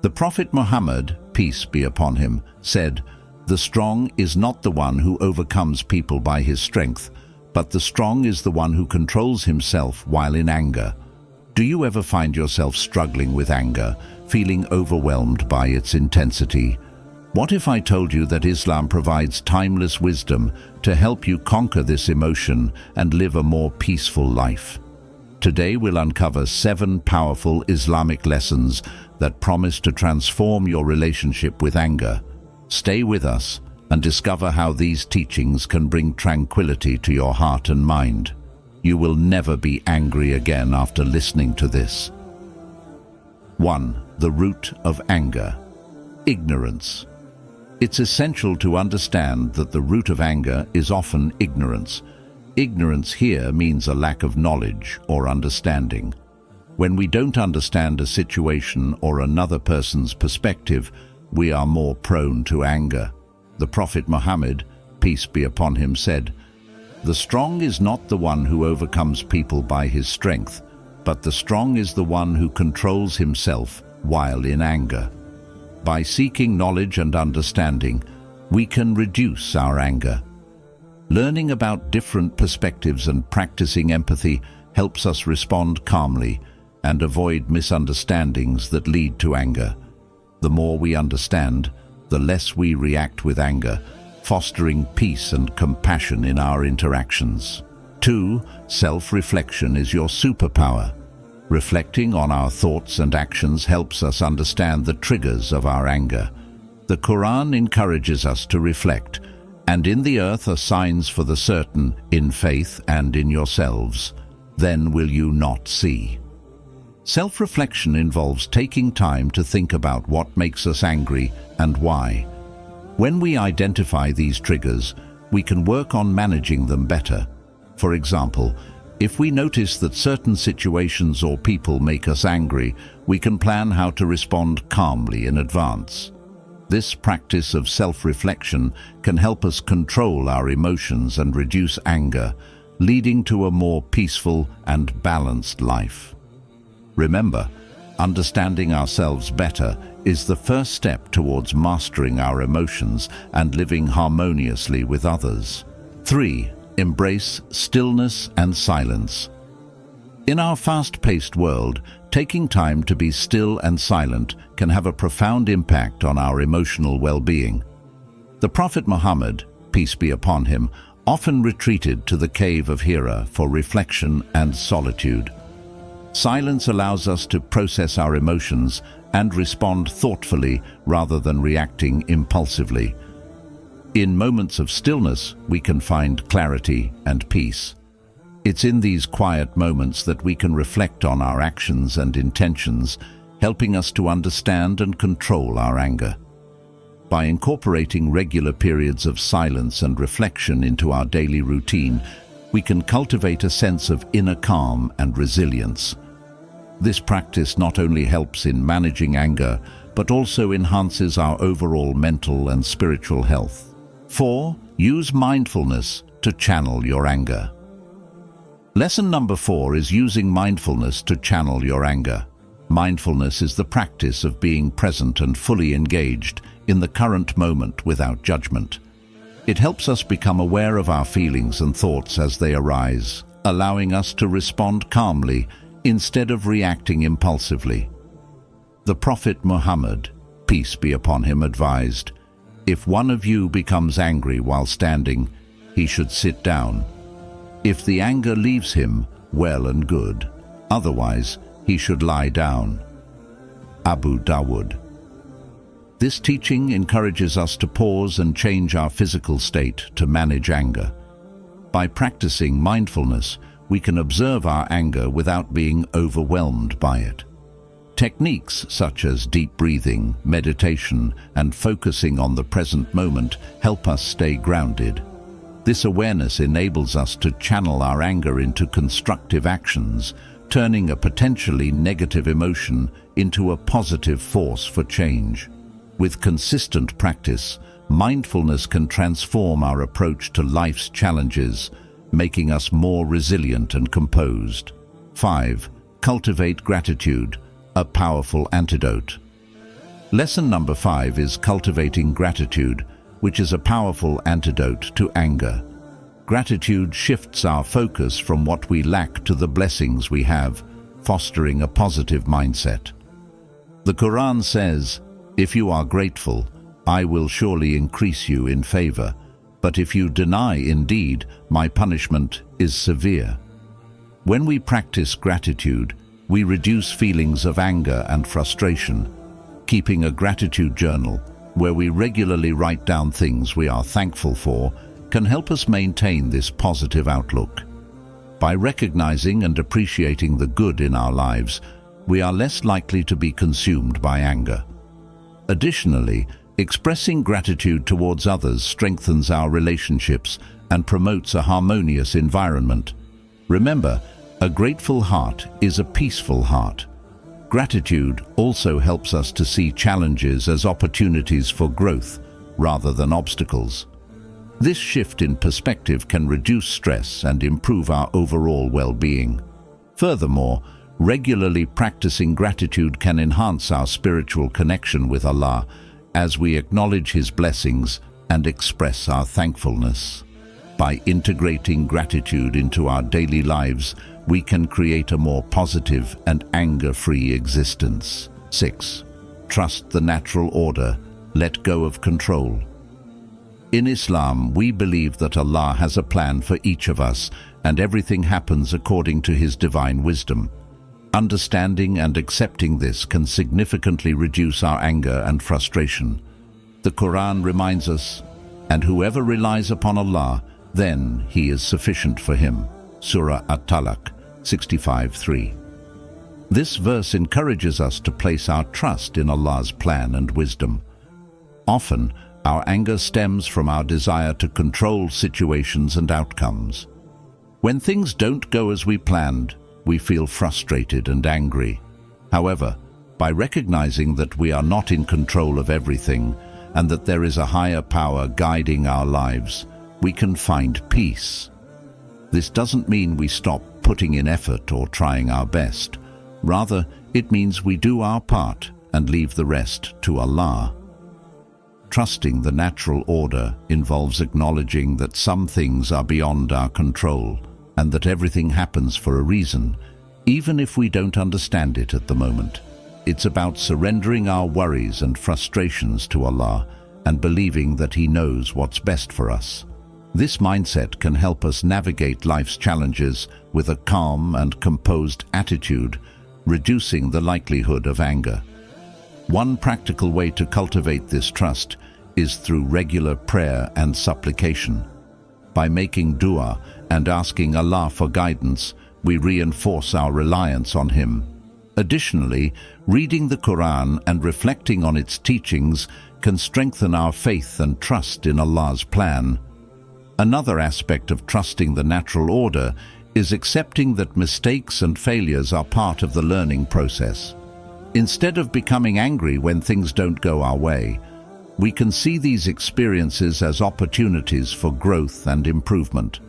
The Prophet Muhammad, peace be upon him, said, "The strong is not the one who overcomes people by his strength, but the strong is the one who controls himself while in anger." Do you ever find yourself struggling with anger, feeling overwhelmed by its intensity? What if I told you that Islam provides timeless wisdom to help you conquer this emotion and live a more peaceful life? Today we'll uncover 7 powerful Islamic lessons that promise to transform your relationship with anger. Stay with us and discover how these teachings can bring tranquility to your heart and mind. You will never be angry again after listening to this. 1. The root of anger. Ignorance. It's essential to understand that the root of anger is often ignorance. Ignorance here means a lack of knowledge or understanding. When we don't understand a situation or another person's perspective, we are more prone to anger. The Prophet Muhammad, peace be upon him, said, "The strong is not the one who overcomes people by his strength, but the strong is the one who controls himself while in anger." By seeking knowledge and understanding, we can reduce our anger. Learning about different perspectives and practicing empathy helps us respond calmly and avoid misunderstandings that lead to anger. The more we understand, the less we react with anger, fostering peace and compassion in our interactions. 2. Self-reflection is your superpower. Reflecting on our thoughts and actions helps us understand the triggers of our anger. The Quran encourages us to reflect, "And in the earth are signs for the certain, in faith and in yourselves. Then will you not see." Self-reflection involves taking time to think about what makes us angry and why. When we identify these triggers, we can work on managing them better. For example, if we notice that certain situations or people make us angry, we can plan how to respond calmly in advance. This practice of self-reflection can help us control our emotions and reduce anger, leading to a more peaceful and balanced life. Remember, understanding ourselves better is the first step towards mastering our emotions and living harmoniously with others. 3. Embrace stillness and silence. In our fast-paced world, taking time to be still and silent can have a profound impact on our emotional well-being. The Prophet Muhammad, peace be upon him, often retreated to the cave of Hira for reflection and solitude. Silence allows us to process our emotions and respond thoughtfully rather than reacting impulsively. In moments of stillness, we can find clarity and peace. It's in these quiet moments that we can reflect on our actions and intentions, helping us to understand and control our anger. By incorporating regular periods of silence and reflection into our daily routine, we can cultivate a sense of inner calm and resilience. This practice not only helps in managing anger, but also enhances our overall mental and spiritual health. 4. Use mindfulness to channel your anger. Lesson number 4 is using mindfulness to channel your anger. Mindfulness is the practice of being present and fully engaged in the current moment without judgment. It helps us become aware of our feelings and thoughts as they arise, allowing us to respond calmly instead of reacting impulsively. The Prophet Muhammad, peace be upon him, advised, "If one of you becomes angry while standing, he should sit down. If the anger leaves him, well and good. Otherwise, he should lie down." Abu Dawud. This teaching encourages us to pause and change our physical state to manage anger. By practicing mindfulness, we can observe our anger without being overwhelmed by it. Techniques such as deep breathing, meditation, and focusing on the present moment help us stay grounded. This awareness enables us to channel our anger into constructive actions, turning a potentially negative emotion into a positive force for change. With consistent practice, mindfulness can transform our approach to life's challenges, making us more resilient and composed. 5. Cultivate gratitude, a powerful antidote. Lesson number 5 is cultivating gratitude, which is a powerful antidote to anger. Gratitude shifts our focus from what we lack to the blessings we have, fostering a positive mindset. The Quran says, "If you are grateful, I will surely increase you in favor, but if you deny indeed, my punishment is severe." When we practice gratitude, we reduce feelings of anger and frustration. Keeping a gratitude journal, where we regularly write down things we are thankful for, can help us maintain this positive outlook. By recognizing and appreciating the good in our lives, we are less likely to be consumed by anger. Additionally, expressing gratitude towards others strengthens our relationships and promotes a harmonious environment. Remember, a grateful heart is a peaceful heart. Gratitude also helps us to see challenges as opportunities for growth rather than obstacles. This shift in perspective can reduce stress and improve our overall well-being. Furthermore, regularly practicing gratitude can enhance our spiritual connection with Allah as we acknowledge His blessings and express our thankfulness. By integrating gratitude into our daily lives, we can create a more positive and anger-free existence. 6. Trust the natural order. Let go of control. In Islam, we believe that Allah has a plan for each of us, and everything happens according to His divine wisdom. Understanding and accepting this can significantly reduce our anger and frustration. The Quran reminds us, "And whoever relies upon Allah, then He is sufficient for him." Surah At-Talaq 65:3. This verse encourages us to place our trust in Allah's plan and wisdom. Often, our anger stems from our desire to control situations and outcomes. When things don't go as we planned, we feel frustrated and angry. However, by recognizing that we are not in control of everything and that there is a higher power guiding our lives, we can find peace. This doesn't mean we stop putting in effort or trying our best. Rather, it means we do our part and leave the rest to Allah. Trusting the natural order involves acknowledging that some things are beyond our control and that everything happens for a reason, even if we don't understand it at the moment. It's about surrendering our worries and frustrations to Allah and believing that He knows what's best for us. This mindset can help us navigate life's challenges with a calm and composed attitude, reducing the likelihood of anger. One practical way to cultivate this trust is through regular prayer and supplication. By making dua and asking Allah for guidance, we reinforce our reliance on Him. Additionally, reading the Quran and reflecting on its teachings can strengthen our faith and trust in Allah's plan. Another aspect of trusting the natural order is accepting that mistakes and failures are part of the learning process. Instead of becoming angry when things don't go our way, we can see these experiences as opportunities for growth and improvement.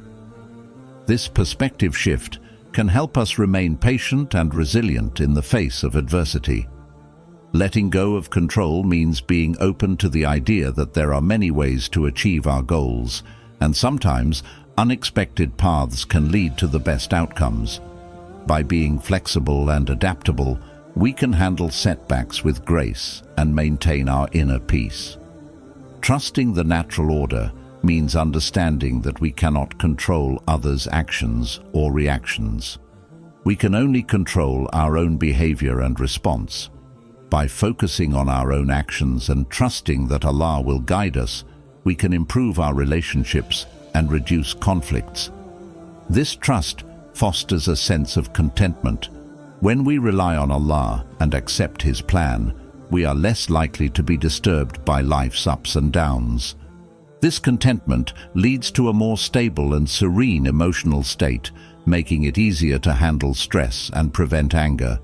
This perspective shift can help us remain patient and resilient in the face of adversity. Letting go of control means being open to the idea that there are many ways to achieve our goals, and sometimes unexpected paths can lead to the best outcomes. By being flexible and adaptable, we can handle setbacks with grace and maintain our inner peace. Trusting the natural order means understanding that we cannot control others' actions or reactions. We can only control our own behavior and response. By focusing on our own actions and trusting that Allah will guide us, we can improve our relationships and reduce conflicts. This trust fosters a sense of contentment. When we rely on Allah and accept His plan, we are less likely to be disturbed by life's ups and downs. This contentment leads to a more stable and serene emotional state, making it easier to handle stress and prevent anger.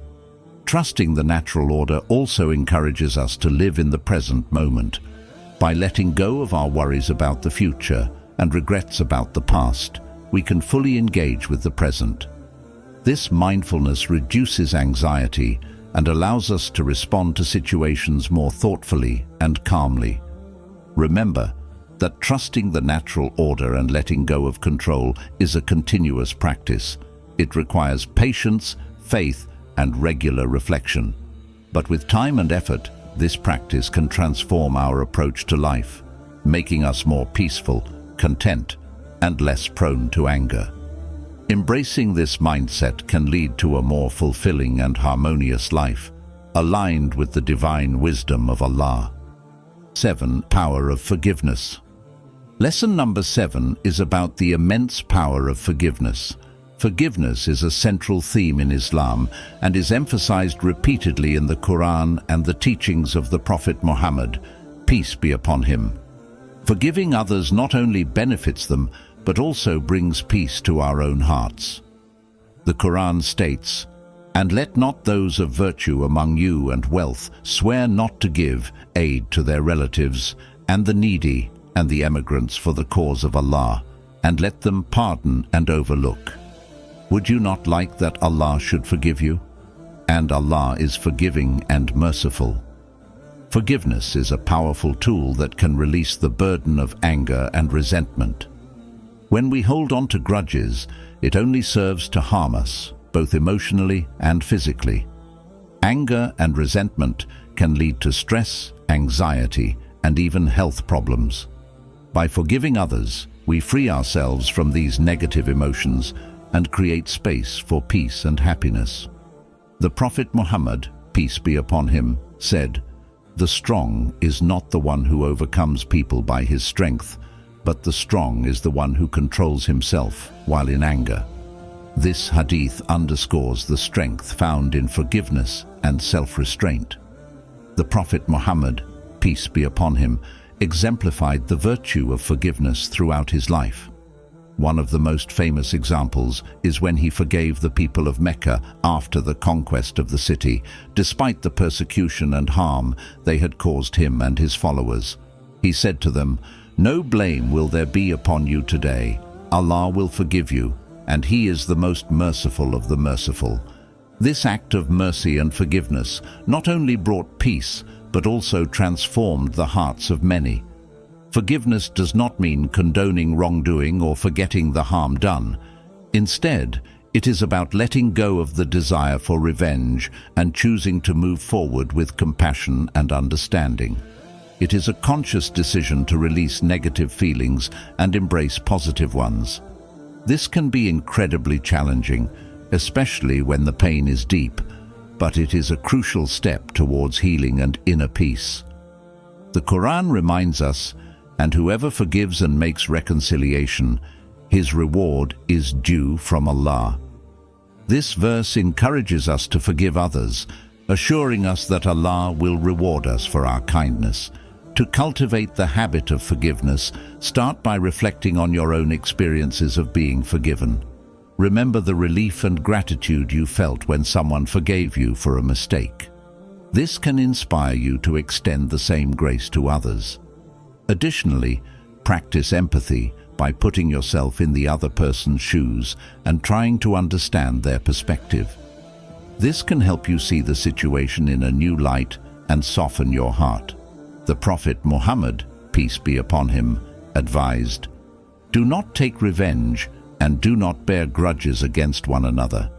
Trusting the natural order also encourages us to live in the present moment. By letting go of our worries about the future and regrets about the past, we can fully engage with the present. This mindfulness reduces anxiety and allows us to respond to situations more thoughtfully and calmly. Remember that trusting the natural order and letting go of control is a continuous practice. It requires patience, faith, and regular reflection. But with time and effort, this practice can transform our approach to life, making us more peaceful, content, and less prone to anger. Embracing this mindset can lead to a more fulfilling and harmonious life, aligned with the divine wisdom of Allah. 7. Power of forgiveness. Lesson number 7 is about the immense power of forgiveness. Forgiveness is a central theme in Islam and is emphasized repeatedly in the Quran and the teachings of the Prophet Muhammad, peace be upon him. Forgiving others not only benefits them, but also brings peace to our own hearts. The Quran states, "And let not those of virtue among you and wealth swear not to give aid to their relatives and the needy and the emigrants for the cause of Allah, and let them pardon and overlook." Would you not like that Allah should forgive you? And Allah is forgiving and merciful. Forgiveness is a powerful tool that can release the burden of anger and resentment. When we hold on to grudges, it only serves to harm us, both emotionally and physically. Anger and resentment can lead to stress, anxiety, and even health problems. By forgiving others, we free ourselves from these negative emotions and create space for peace and happiness. The Prophet Muhammad, peace be upon him, said, "The strong is not the one who overcomes people by his strength, but the strong is the one who controls himself while in anger." This hadith underscores the strength found in forgiveness and self-restraint. The Prophet Muhammad, peace be upon him, exemplified the virtue of forgiveness throughout his life. One of the most famous examples is when he forgave the people of Mecca after the conquest of the city, despite the persecution and harm they had caused him and his followers. He said to them, "No blame will there be upon you today. Allah will forgive you, and He is the most merciful of the merciful." This act of mercy and forgiveness not only brought peace, but also transformed the hearts of many. Forgiveness does not mean condoning wrongdoing or forgetting the harm done. Instead, it is about letting go of the desire for revenge and choosing to move forward with compassion and understanding. It is a conscious decision to release negative feelings and embrace positive ones. This can be incredibly challenging, especially when the pain is deep, but it is a crucial step towards healing and inner peace. The Quran reminds us, "And whoever forgives and makes reconciliation, his reward is due from Allah." This verse encourages us to forgive others, assuring us that Allah will reward us for our kindness. To cultivate the habit of forgiveness, start by reflecting on your own experiences of being forgiven. Remember the relief and gratitude you felt when someone forgave you for a mistake. This can inspire you to extend the same grace to others. Additionally, practice empathy by putting yourself in the other person's shoes and trying to understand their perspective. This can help you see the situation in a new light and soften your heart. The Prophet Muhammad, peace be upon him, advised, "Do not take revenge and do not bear grudges against one another."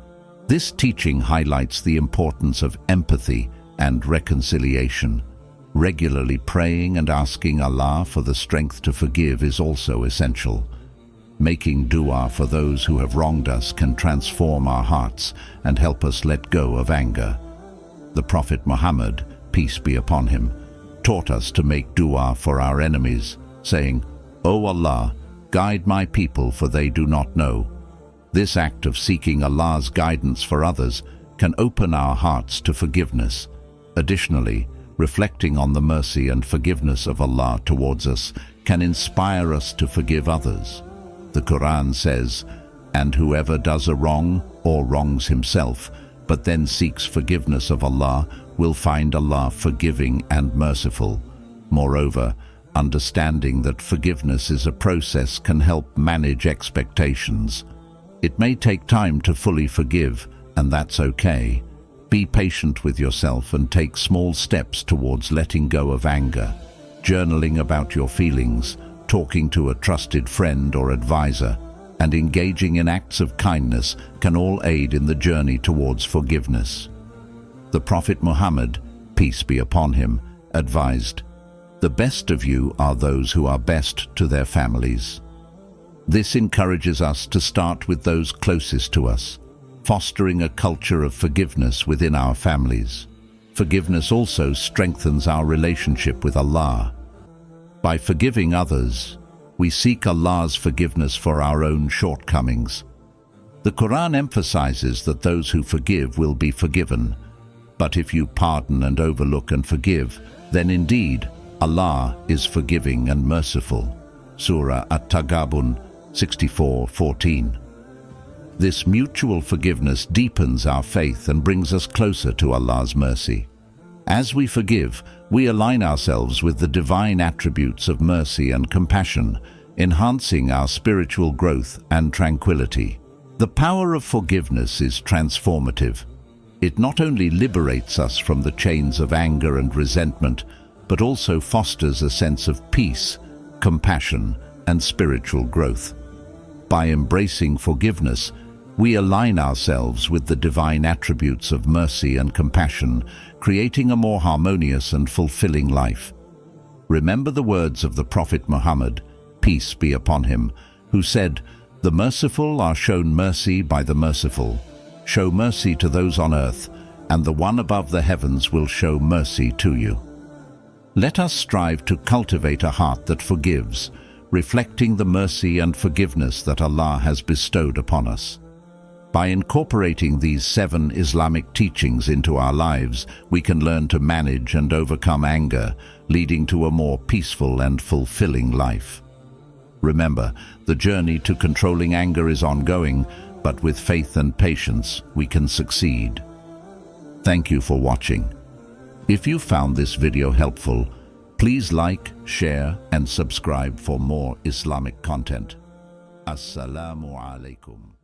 This teaching highlights the importance of empathy and reconciliation. Regularly praying and asking Allah for the strength to forgive is also essential. Making dua for those who have wronged us can transform our hearts and help us let go of anger. The Prophet Muhammad, peace be upon him, taught us to make dua for our enemies, saying, "O Allah, guide my people, for they do not know." This act of seeking Allah's guidance for others can open our hearts to forgiveness. Additionally, reflecting on the mercy and forgiveness of Allah towards us can inspire us to forgive others. The Quran says, "And whoever does a wrong or wrongs himself, but then seeks forgiveness of Allah, will find Allah forgiving and merciful." Moreover, understanding that forgiveness is a process can help manage expectations. It may take time to fully forgive, and that's okay. Be patient with yourself and take small steps towards letting go of anger. Journaling about your feelings, talking to a trusted friend or advisor, and engaging in acts of kindness can all aid in the journey towards forgiveness. The Prophet Muhammad, peace be upon him, advised, "The best of you are those who are best to their families." This encourages us to start with those closest to us, fostering a culture of forgiveness within our families. Forgiveness also strengthens our relationship with Allah. By forgiving others, we seek Allah's forgiveness for our own shortcomings. The Quran emphasizes that those who forgive will be forgiven. But if you pardon and overlook and forgive, then indeed Allah is forgiving and merciful. Surah At-Taghabun 64:14. This mutual forgiveness deepens our faith and brings us closer to Allah's mercy. As we forgive, we align ourselves with the divine attributes of mercy and compassion, enhancing our spiritual growth and tranquility. The power of forgiveness is transformative. It not only liberates us from the chains of anger and resentment, but also fosters a sense of peace, compassion, and spiritual growth. By embracing forgiveness, we align ourselves with the divine attributes of mercy and compassion, creating a more harmonious and fulfilling life. Remember the words of the Prophet Muhammad, peace be upon him, who said, "The merciful are shown mercy by the merciful. Show mercy to those on earth, and the one above the heavens will show mercy to you." Let us strive to cultivate a heart that forgives, reflecting the mercy and forgiveness that Allah has bestowed upon us. By incorporating these 7 Islamic teachings into our lives, we can learn to manage and overcome anger, leading to a more peaceful and fulfilling life. Remember, the journey to controlling anger is ongoing, but with faith and patience, we can succeed. Thank you for watching. If you found this video helpful, please like, share, and subscribe for more Islamic content. Assalamu Alaikum.